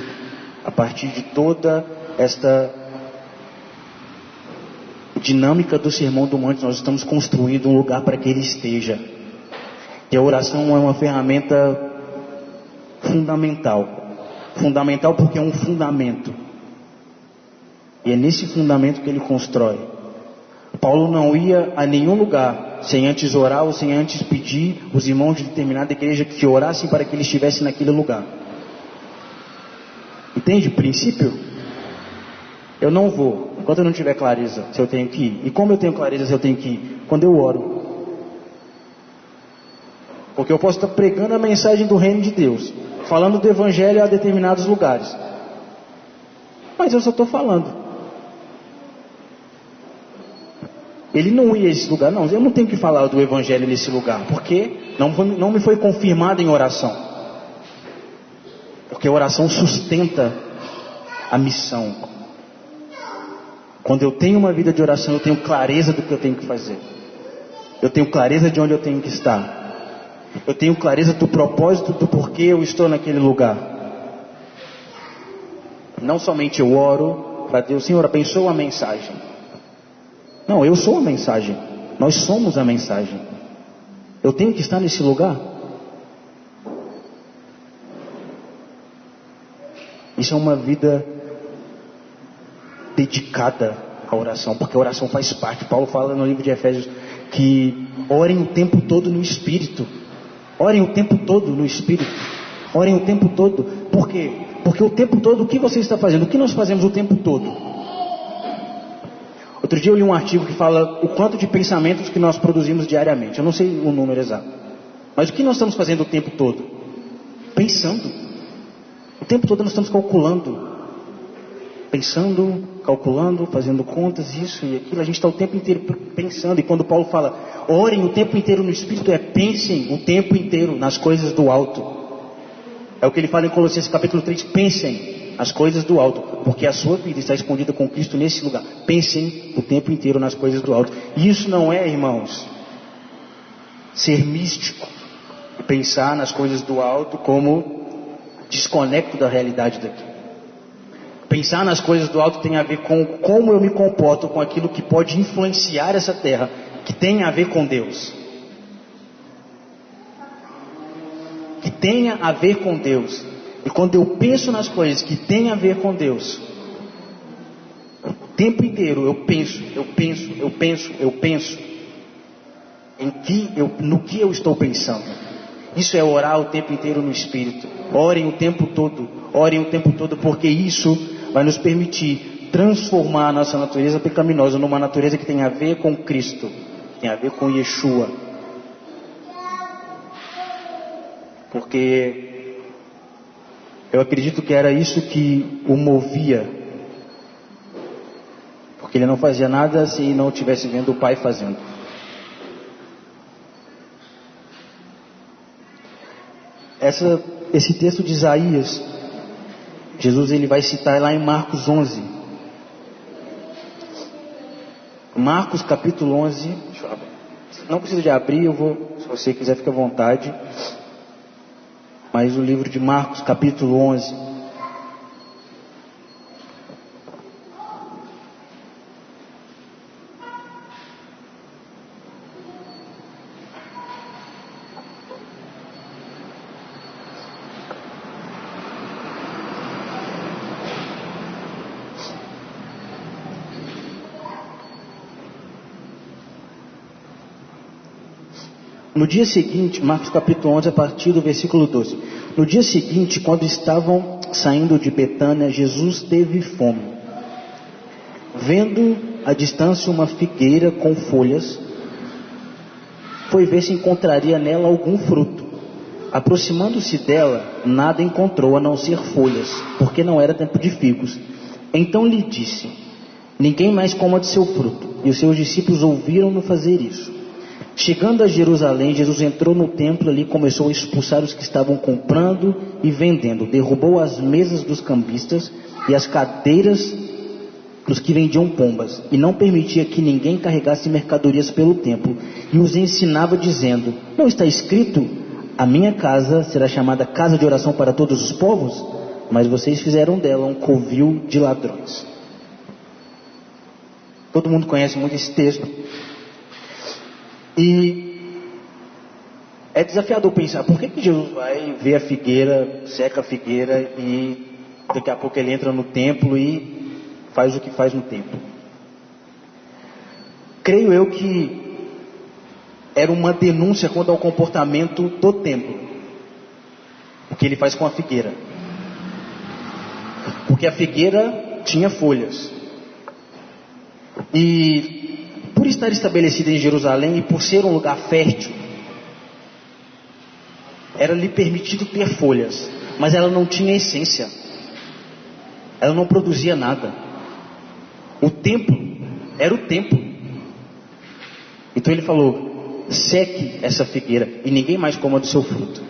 a partir de toda esta dinâmica do Sermão do Monte, nós estamos construindo um lugar para que Ele esteja. E a oração é uma ferramenta fundamental. Fundamental porque é um fundamento. E é nesse fundamento que ele constrói. Paulo não ia a nenhum lugar sem antes orar ou sem antes pedir os irmãos de determinada igreja que orassem para que ele estivesse naquele lugar. Entende o princípio? Eu não vou enquanto eu não tiver clareza se eu tenho que ir. E como eu tenho clareza se eu tenho que ir? Quando eu oro. Porque eu posso estar pregando a mensagem do reino de Deus, falando do evangelho a determinados lugares, mas eu só estou falando. Ele não ia a esse lugar, não. Eu não tenho que falar do evangelho nesse lugar, porque não me foi confirmado em oração. Porque a oração sustenta a missão. Quando eu tenho uma vida de oração, eu tenho clareza do que eu tenho que fazer. Eu tenho clareza de onde eu tenho que estar. Eu tenho clareza do propósito, do porquê eu estou naquele lugar. Não somente eu oro para Deus, Senhor, abençoa a mensagem. Não, eu sou a mensagem. Nós somos a mensagem. Eu tenho que estar nesse lugar. Isso é uma vida dedicada à oração, porque a oração faz parte. Paulo fala no livro de Efésios que orem o tempo todo no Espírito. Orem o tempo todo no Espírito. Orem o tempo todo. Por quê? Porque o tempo todo, o que você está fazendo? O que nós fazemos o tempo todo? Outro dia eu li um artigo que fala o quanto de pensamentos que nós produzimos diariamente. Eu não sei o número exato. Mas o que nós estamos fazendo o tempo todo? Pensando. O tempo todo nós estamos calculando. Pensando, calculando, fazendo contas, isso e aquilo. A gente está o tempo inteiro pensando. E quando Paulo fala, orem o tempo inteiro no Espírito, pensem o tempo inteiro nas coisas do alto. É o que ele fala em Colossenses capítulo 3, pensem as coisas do alto, porque a sua vida está escondida com Cristo nesse lugar. Pensem o tempo inteiro nas coisas do alto. E isso não é, irmãos, ser místico, pensar nas coisas do alto como desconecto da realidade daqui. Pensar nas coisas do alto tem a ver com como eu me comporto com aquilo que pode influenciar essa terra, que tem a ver com Deus. Que tenha a ver com Deus. E quando eu penso nas coisas que têm a ver com Deus, o tempo inteiro eu penso no que eu estou pensando. Isso é orar o tempo inteiro no Espírito. Orem o tempo todo, porque isso vai nos permitir transformar a nossa natureza pecaminosa numa natureza que tem a ver com Cristo, tem a ver com Yeshua. Porque eu acredito que era isso que o movia, porque ele não fazia nada se não estivesse vendo o Pai fazendo. Esse texto de Isaías, Jesus ele vai citar lá em Marcos 11. Marcos capítulo 11. Não precisa de abrir, eu vou, se você quiser fica à vontade. Mas o livro de Marcos capítulo 11. No dia seguinte, Marcos capítulo 11, a partir do versículo 12. No dia seguinte, quando estavam saindo de Betânia, Jesus teve fome. Vendo à distância uma figueira com folhas, foi ver se encontraria nela algum fruto. Aproximando-se dela, nada encontrou a não ser folhas, porque não era tempo de figos. Então lhe disse, ninguém mais coma de seu fruto. E os seus discípulos ouviram-no fazer isso. Chegando a Jerusalém, Jesus entrou no templo ali e começou a expulsar os que estavam comprando e vendendo. Derrubou as mesas dos cambistas e as cadeiras os que vendiam pombas, e não permitia que ninguém carregasse mercadorias pelo templo, e os ensinava dizendo: não está escrito, a minha casa será chamada casa de oração para todos os povos? Mas vocês fizeram dela um covil de ladrões. Todo mundo conhece muito esse texto. E é desafiador pensar, por que Jesus vai ver a figueira, seca a figueira e daqui a pouco ele entra no templo e faz o que faz no templo? Creio eu que era uma denúncia quanto ao comportamento do templo, o que ele faz com a figueira. Porque a figueira tinha folhas. E por estar estabelecida em Jerusalém e por ser um lugar fértil, era-lhe permitido ter folhas, mas ela não tinha essência. Ela não produzia nada. O templo era o templo. Então ele falou: seque essa figueira e ninguém mais coma do seu fruto.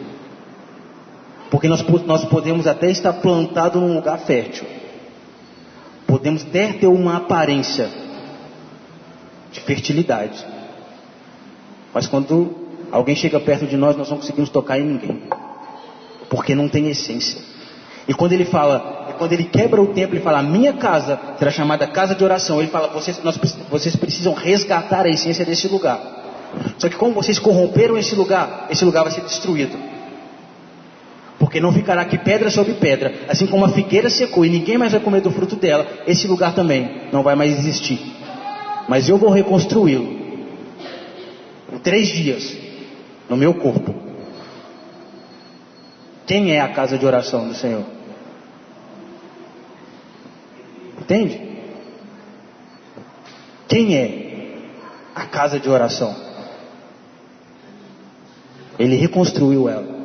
Porque nós podemos até estar plantado num lugar fértil, podemos até ter uma aparência de fertilidade, mas quando alguém chega perto de nós, nós não conseguimos tocar em ninguém, porque não tem essência. E quando ele fala, quando ele quebra o templo e fala: a minha casa será chamada casa de oração, ele fala: vocês precisam resgatar a essência desse lugar. Só que como vocês corromperam esse lugar vai ser destruído. Porque não ficará aqui pedra sobre pedra. Assim como a figueira secou e ninguém mais vai comer do fruto dela, esse lugar também não vai mais existir. Mas eu vou reconstruí-lo em 3 dias, no meu corpo. Quem é a casa de oração do Senhor? Entende? Quem é a casa de oração? Ele reconstruiu ela.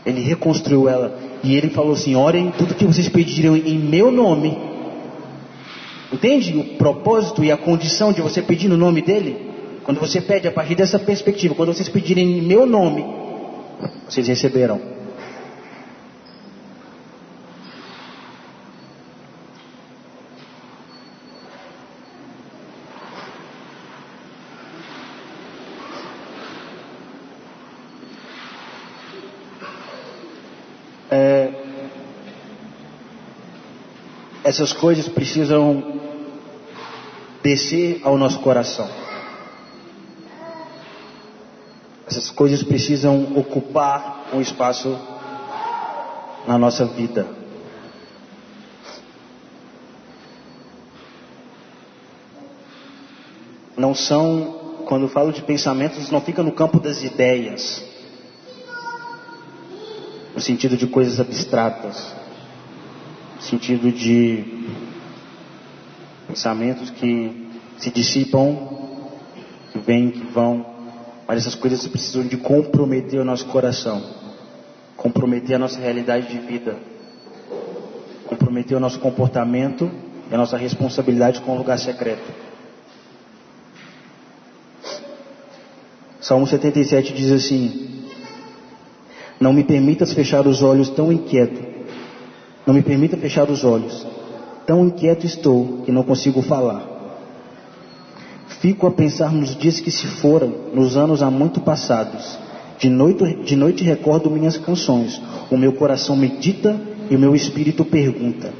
Ele reconstruiu ela. E ele falou assim: orem tudo que vocês pedirem em meu nome. Entende o propósito e a condição de você pedir no nome dele? Quando você pede a partir dessa perspectiva, quando vocês pedirem em meu nome, vocês receberão. Essas coisas precisam descer ao nosso coração. Essas coisas precisam ocupar um espaço na nossa vida. Não são, quando eu falo de pensamentos, não fica no campo das ideias, no sentido de coisas abstratas, no sentido de pensamentos que se dissipam, que vêm, que vão, mas essas coisas precisam de comprometer o nosso coração, comprometer a nossa realidade de vida, comprometer o nosso comportamento e a nossa responsabilidade com o lugar secreto. Salmo 77 diz assim: não me permitas fechar os olhos tão inquieto. Não me permita fechar os olhos. Tão inquieto estou que não consigo falar. Fico a pensar nos dias que se foram, nos anos há muito passados. De noite recordo minhas canções. O meu coração medita e o meu espírito pergunta.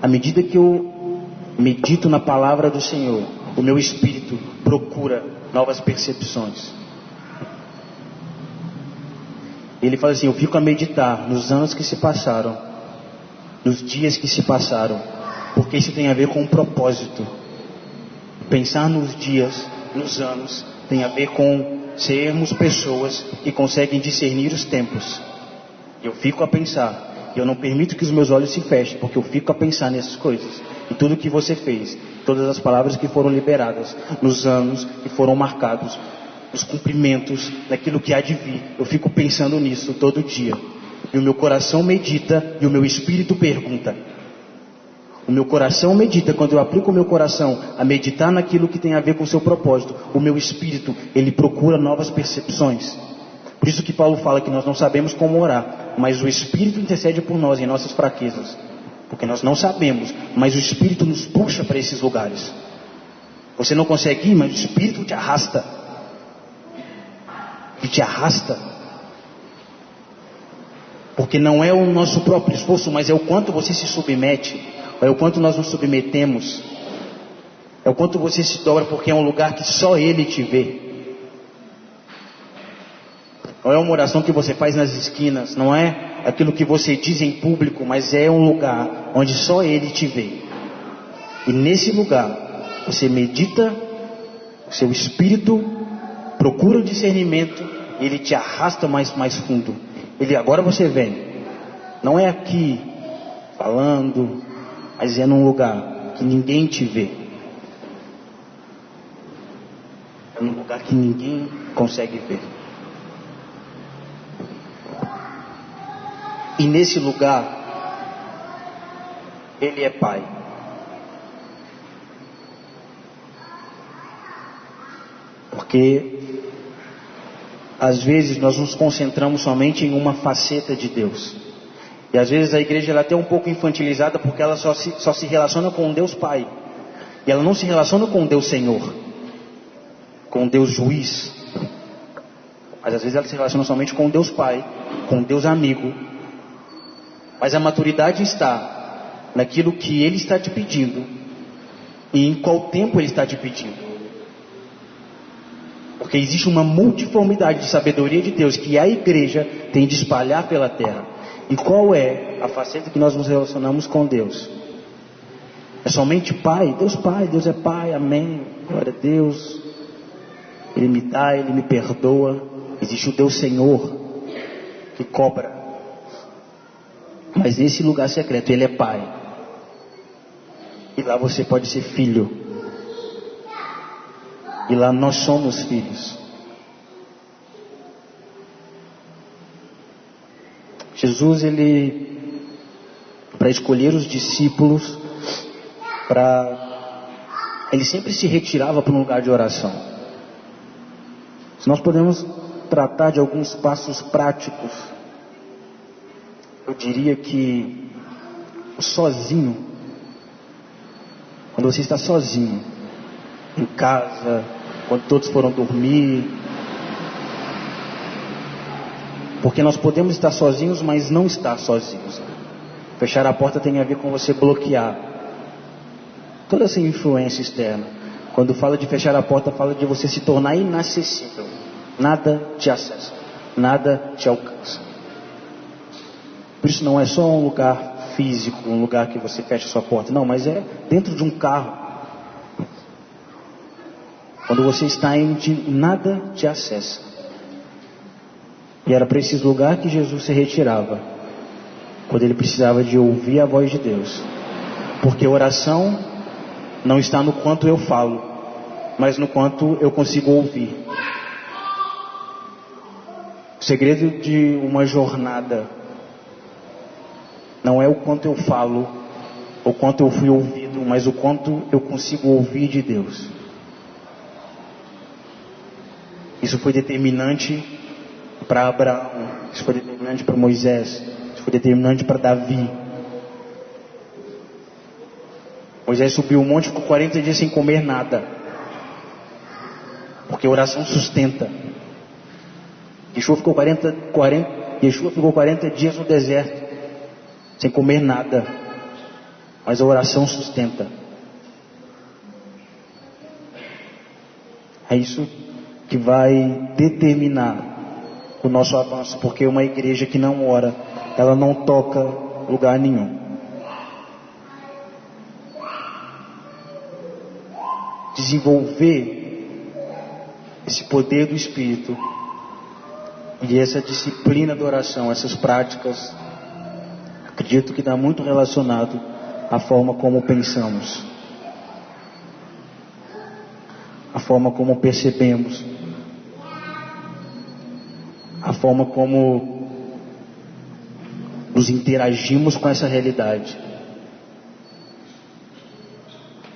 À medida que eu medito na palavra do Senhor, o meu espírito procura novas percepções. Ele fala assim: eu fico a meditar nos anos que se passaram, nos dias que se passaram, porque isso tem a ver com um propósito. Pensar nos dias, nos anos, tem a ver com sermos pessoas que conseguem discernir os tempos. Eu fico a pensar, e eu não permito que os meus olhos se fechem, porque eu fico a pensar nessas coisas, em tudo que você fez, todas as palavras que foram liberadas, nos anos que foram marcados, os cumprimentos daquilo que há de vir. Eu fico pensando nisso todo dia. E o meu coração medita e o meu espírito pergunta. O meu coração medita, quando eu aplico o meu coração a meditar naquilo que tem a ver com o seu propósito, o meu espírito, ele procura novas percepções. Por isso que Paulo fala que nós não sabemos como orar, mas o Espírito intercede por nós em nossas fraquezas. Porque nós não sabemos, mas o Espírito nos puxa para esses lugares. Você não consegue ir, mas o Espírito te arrasta. Ele te arrasta. Porque não é o nosso próprio esforço, mas é o quanto você se submete, é o quanto nós nos submetemos, é o quanto você se dobra, porque é um lugar que só Ele te vê. Não é uma oração que você faz nas esquinas, não é aquilo que você diz em público, mas é um lugar onde só Ele te vê. E nesse lugar, você medita, o seu espírito procura o discernimento, e Ele te arrasta mais fundo. Agora você vem, não é aqui falando, mas é num lugar que ninguém te vê. É num lugar que ninguém consegue ver. E nesse lugar, Ele é Pai. Porque às vezes nós nos concentramos somente em uma faceta de Deus. E às vezes a igreja ela é até um pouco infantilizada, porque ela só se relaciona com Deus Pai. E ela não se relaciona com Deus Senhor, com Deus Juiz. Mas às vezes ela se relaciona somente com Deus Pai, com Deus Amigo. Mas a maturidade está naquilo que Ele está te pedindo e em qual tempo Ele está te pedindo. Porque existe uma multiformidade de sabedoria de Deus que a igreja tem de espalhar pela terra. E qual é a faceta que nós nos relacionamos com Deus? É somente Pai? Deus é Pai, amém, glória a Deus. Ele me dá, Ele me perdoa. Existe o Deus Senhor que cobra. Mas nesse lugar secreto Ele é Pai. E lá você pode ser filho. E lá nós somos filhos. Jesus, Ele, para escolher os discípulos, Ele sempre se retirava para um lugar de oração. Se nós podemos tratar de alguns passos práticos, eu diria que sozinho, quando você está sozinho, em casa, quando todos foram dormir, porque nós podemos estar sozinhos, mas não estar sozinhos. Fechar a porta tem a ver com você bloquear toda essa influência externa. Quando fala de fechar a porta, fala de você se tornar inacessível. Nada te acessa, nada te alcança. Por isso não é só um lugar físico, um lugar que você fecha sua porta, não, mas é dentro de um carro. Quando você está em nada te acessa. E era para esse lugar que Jesus se retirava, quando Ele precisava de ouvir a voz de Deus. Porque oração não está no quanto eu falo, mas no quanto eu consigo ouvir. O segredo de uma jornada não é o quanto eu falo, o quanto eu fui ouvido, mas o quanto eu consigo ouvir de Deus. Isso foi determinante para Abraão, isso foi determinante para Moisés, isso foi determinante para Davi. Moisés subiu o monte e ficou 40 dias sem comer nada, porque a oração sustenta. Yeshua ficou 40 dias no deserto, sem comer nada, mas a oração sustenta. É isso que vai determinar o nosso avanço, porque uma igreja que não ora, ela não toca lugar nenhum. Desenvolver esse poder do Espírito e essa disciplina da oração, essas práticas, acredito que está muito relacionado à forma como pensamos, a forma como percebemos, a forma como nos interagimos com essa realidade,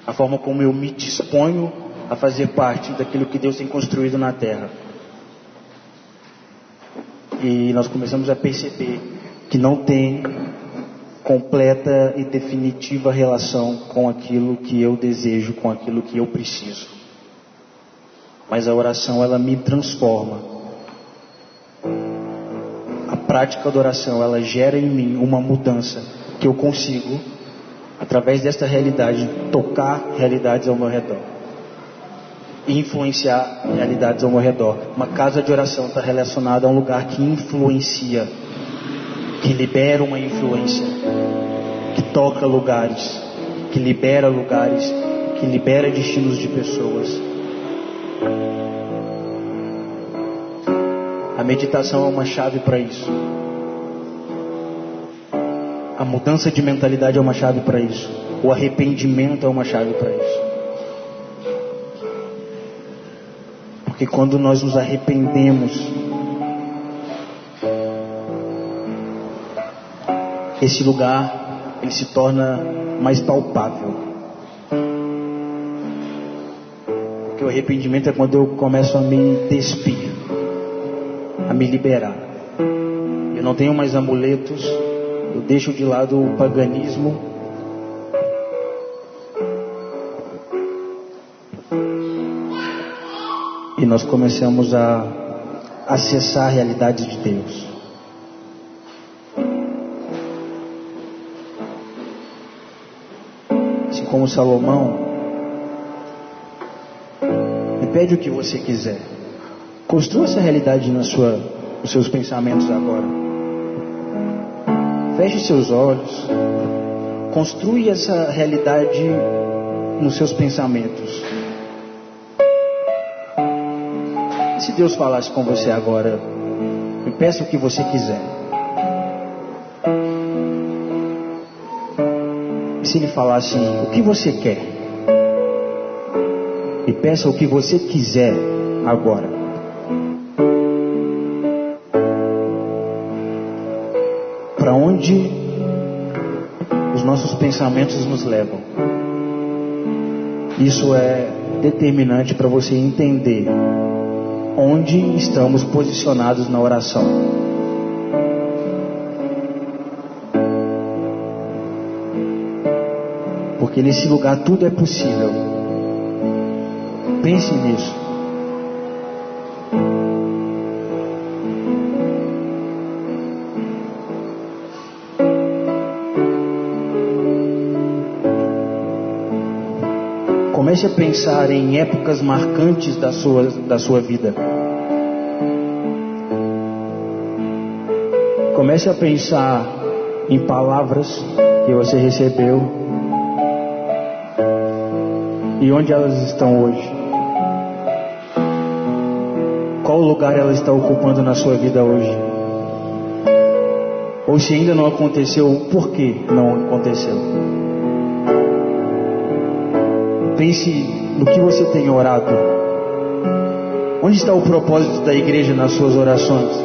a forma como eu me disponho a fazer parte daquilo que Deus tem construído na terra. E nós começamos a perceber que não tem completa e definitiva relação com aquilo que eu desejo, com aquilo que eu preciso. Mas a oração, ela me transforma. A prática da oração, ela gera em mim uma mudança que eu consigo, através desta realidade, tocar realidades ao meu redor e influenciar realidades ao meu redor. Uma casa de oração está relacionada a um lugar que influencia, que libera uma influência, que toca lugares, que libera lugares, que libera destinos de pessoas. A meditação é uma chave para isso. A mudança de mentalidade é uma chave para isso. O arrependimento é uma chave para isso. Porque quando nós nos arrependemos, esse lugar, ele se torna mais palpável. Porque o arrependimento é quando eu começo a me despir, a me liberar. Eu não tenho mais amuletos, eu deixo de lado o paganismo. E nós começamos a acessar a realidade de Deus. Assim como Salomão, me pede o que você quiser. Construa essa realidade nos seus pensamentos agora. Feche seus olhos. Construa essa realidade nos seus pensamentos. Se Deus falasse com você agora, me peça o que você quiser. E se Ele falasse, o que você quer? Me peça o que você quiser agora. Para onde os nossos pensamentos nos levam? Isso é determinante para você entender onde estamos posicionados na oração. Porque nesse lugar tudo é possível. Pense nisso. Comece a pensar em épocas marcantes da sua vida. Comece a pensar em palavras que você recebeu e onde elas estão hoje. Qual lugar ela está ocupando na sua vida hoje? Ou se ainda não aconteceu, por que não aconteceu? Pense no que você tem orado. Onde está o propósito da igreja nas suas orações?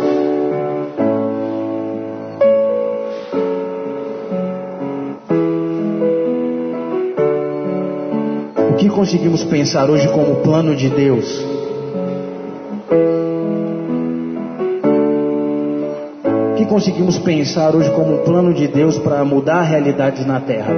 O que conseguimos pensar hoje como plano de Deus? O que conseguimos pensar hoje como plano de Deus para mudar realidades na terra?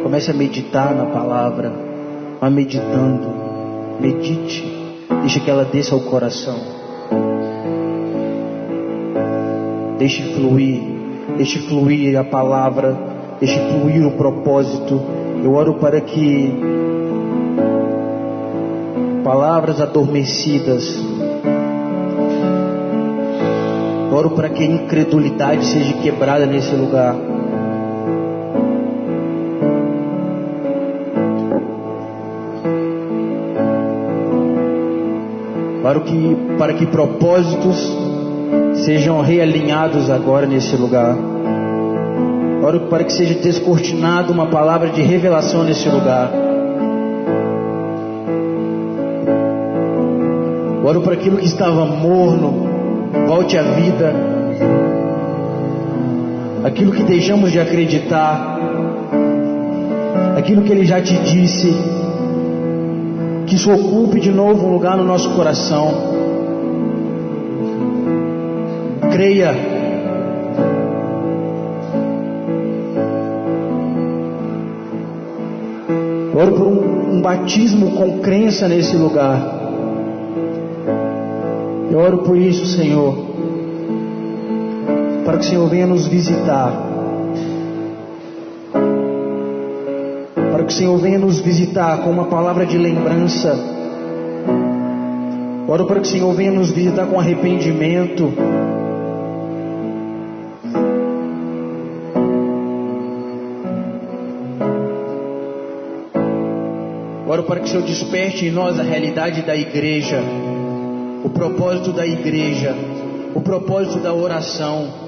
Comece a meditar na palavra. Vá meditando. Medite. Deixe que ela desça ao coração. Deixe fluir a palavra. Deixe fluir o propósito. Eu oro para que palavras adormecidas, oro para que a incredulidade seja quebrada nesse lugar. Para que propósitos sejam realinhados agora nesse lugar. Oro para que seja descortinada uma palavra de revelação nesse lugar. Oro para aquilo que estava morno, volte à vida. Aquilo que deixamos de acreditar, aquilo que Ele já te disse, que isso ocupe de novo um lugar no nosso coração. Creia. Oro por um batismo com crença nesse lugar. Eu oro por isso, Senhor, para que o Senhor venha nos visitar, para que o Senhor venha nos visitar com uma palavra de lembrança. Oro para que o Senhor venha nos visitar com arrependimento. Oro para que o Senhor desperte em nós a realidade da igreja, o propósito da igreja, o propósito da oração.